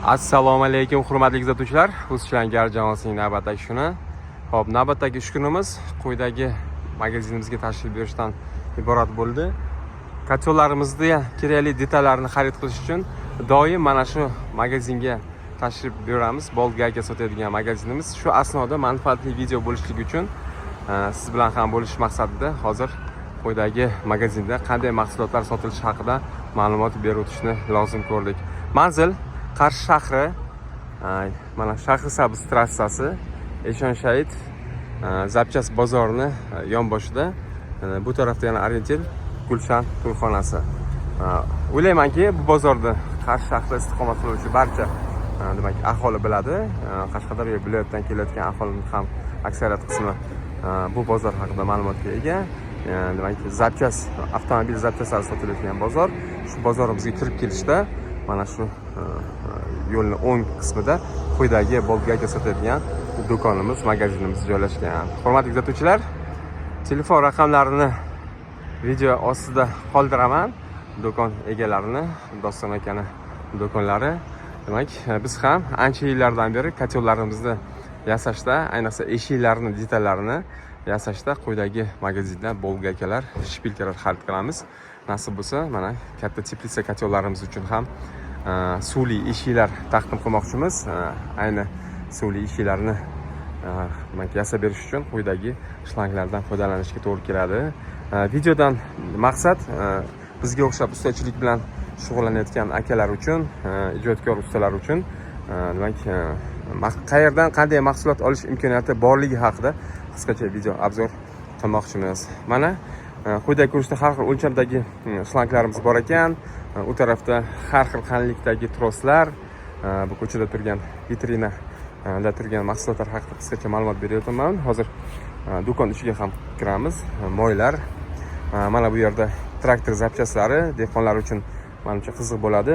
Assalomu alaykum hurmatli kuzatuvchilar. O'zchilangar jamoasining navbatdagi kuni. Xo'p, navbatdagi ish kunimiz quyidagi magazinimizga tashrif buyurishdan iborat bo'ldi. Kotyollarimizda kerakli detallarni xarid qilish uchun doim mana shu magazinga tashrif buyuramiz. Bolgaga sotadigan magazinimiz. Shu asnoda manfaatli video bo'lishligi uchun siz bilan ham bo'lish maqsadida hozir quyidagi magazinda qanday mahsulotlar sotilishi haqida ma'lumot berib o'tishni lozim ko'rdik. Manzil Qarshi shahri, mana Shahrisabz trassasi, Eshonshahid Zapchas bozorining yonboshida. Bu tarafda yana orientir Gulshan to'yxonasi. O'ylaymanki, bu bozorda Qarshi shahrida istiqomat qiluvchi barcha demak aholi biladi. Qashqadaryo viloyatidan kelayotgan aholining ham aksariyat qismi bu bozor haqida ma'lumotga ega. Demak, Zapchas avtomobil zapchaslari sotilayotgan bozor. Shu bozorimizga kirib kelishda mana shu yo'lning o'ng qismida quyidagi Bolgaga sotadigan do'konimiz, magazinimiz joylashgan. Hurmatli kuzatuvchilar, telefon raqamlarini video ostida qoldiraman. Do'kon egalarini, Doston akani do'konlari. Demak, biz ham ancha yillardan beri kotyollarimizni yasashda, ayniqsa eshiklarning detallarini yasashda quyidagi magazindan Bolga akalar shpilkalar xarid qilamiz. Nasib bo'lsa, mana katta teplitsa kotyollarimiz uchun ham suvli eshiklar taqdim qilmoqchimiz. Ayni suvli eshiklarni yasab berish uchun quyidagi shlanglardan foydalanishga to'g'ri keladi. Videodan maqsad bizga o'xshab ustachilik bilan shug'ullanayotgan akalar uchun, ijodkor ustalar uchun demak qayerdan qanday mahsulot olish imkoniyati borligi haqida qisqacha video obzor qilmoqchimiz. Mana quyidagi ko'rishda har xil o'lchamdagi shlanglarimiz bor ekan. U tarafda har xil qalinlikdagi troslar, bu ko'chada turgan vitrinada turgan mahsulotlar haqida qisqacha ma'lumot beryapman. Hozir do'kon ichiga ham kiramiz. Moylar, mana bu yerda traktor zapchaslari dehqonlar uchun menimcha qiziq bo'ladi.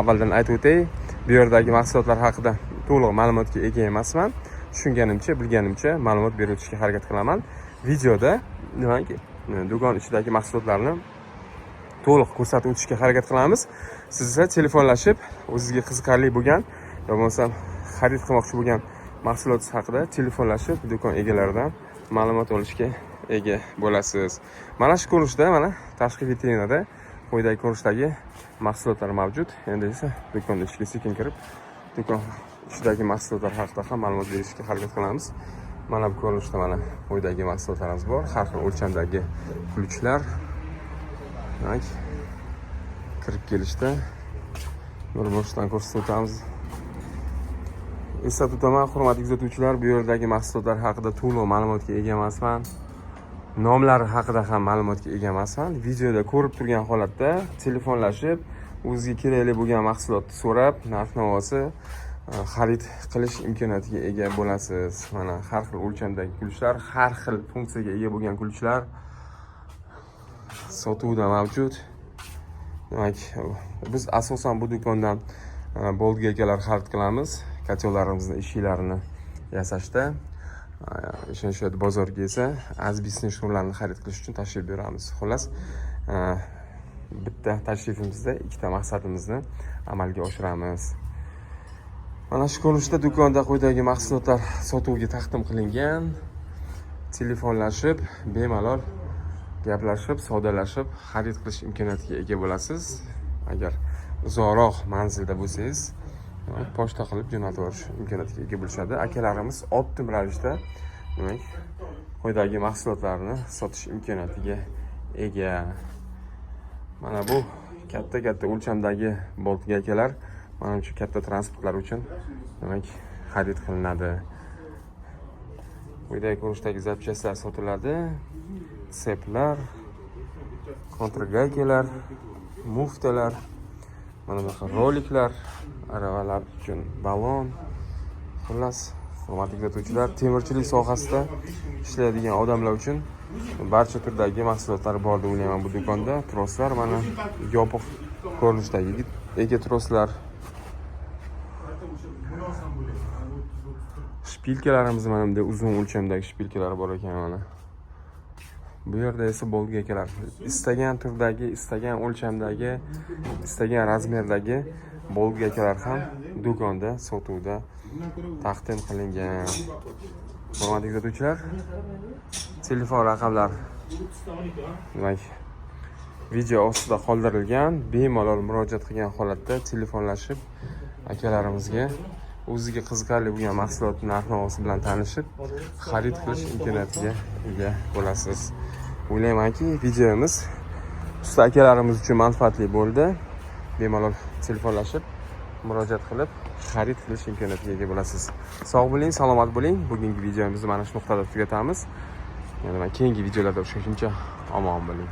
Avvaldan aytib o'tay, bu yerdagi mahsulotlar haqida to'liq ma'lumotga ega emasman. Tushunganimcha, bilganimcha ma'lumot berib o'tishga harakat qilaman. Videoda demak, do'kon ichidagi mahsulotlarni to'liq ko'rsatib o'tishga harakat qilamiz. Siz esa telefonlashib, o'zingizga qiziqarli bo'lgan yoki bo'lmasam xarid qilmoqchi bo'lgan mahsulot haqida telefonlashib, do'kon egalaridan ma'lumot olishga ega bo'lasiz. Mana shu ko'rinishda, mana tashqi vitrinada quyidagi ko'rinishdagi mahsulotlar mavjud. Endi esa do'kon ichiga sekin kirib, do'kon ichidagi mahsulotlar haqida ham ma'lumot berishga harakat qilamiz. Mana bu ko'rinishda mana quyidagi mahsulotlarimiz bor. Har xil o'lchamdagi ключlar. Demak, kirib kelishda bir boshdan ko'rsatib o'tamiz. Eslatib o'taman, hurmatli kuzatuvchilar, bu yerdagi mahsulotlar haqida to'liq ma'lumotga ega emasman. Nomlari haqida ham ma'lumotga ega emasman. Videoda ko'rib turgan holatda telefonlashib, o'zingizga kerakli bo'lgan mahsulotni so'rab, narx-navosi xarid qilish imkoniyatiga ega bo'lasiz. Mana har xil o'lchamdagi ключlar, har xil funksiyaga ega bo'lgan ключlar sotuvda mavjud. Demak, biz asosan bu do'kondan Bolga akalar xarid qilamiz. Kotyollarimizning eshiklarini yasashda. Eshonshahid bozoriga esa azbisning shturlarini xarid qilish uchun tashrif buyuramiz. Xullas, bitta tashrifimizda ikkita maqsadimizni amalga oshiramiz. Mana shu ko'rinishda do'konda quyidagi mahsulotlar sotuvga taqdim qilingan. Telefonlashib, bemalol gaplashib, savdolashib, xarid qilish imkoniyatiga ega bo'lasiz. Agar uzoqroq manzilda bo'lsangiz, pochta qilib jo'natib yuborish imkoniyatiga ega bo'lishadi. Akalarimiz optim ravishda demak, quyidagi mahsulotlarni sotish imkoniyatiga ega. Mana bu katta o'lchamdagi Bolga akalar mana shu katta transportlar uchun demak xarid qilinadi. Quyidagi ko'rinishdagi zapchaslar sotiladi. Seplar, kontrgaykalar, muftalar, mana bunaqa roliklar, aravalar uchun balon. Xullas, hurmatli kuzatuvchilar, temirchilik sohasida ishlaydigan odamlar uchun barcha turdagi mahsulotlar bor deb o'ylayman bu do'konda. Troslar, mana yopiq ko'rinishdagi ega troslar. Shpilkalarimiz mana bunday uzun o'lchamdagi shpilkalar bor ekan mana. Bu yerda esa bo'ldi akalar. Istagan turdagi, istagan o'lchamdagi, istagan razmerdagi bo'ldi akalar ham do'konda sotuvda taqdim qilingan. Hurmatli kuzatuvchilar, telefon raqamlar demak video ostida qoldirilgan. Bemalol murojaat qilgan holatda telefonlashib akalarimizga o'ziga qiziqarli bo'lgan mahsulot narx-navosi bilan tanishib, xarid qilish imkoniyatiga ega bo'lasiz. O'ylaymanki, videomiz usta akalarimiz uchun manfaatli bo'ldi. Bemalol telefonlashib, murojaat qilib, xarid qilish imkoniyatiga ega bo'lasiz. Sog' bo'ling, salomat bo'ling. Bugungi videomizni mana shu nuqtada tugatamiz. Yana keyingi videolarda uchrashguncha omon bo'ling.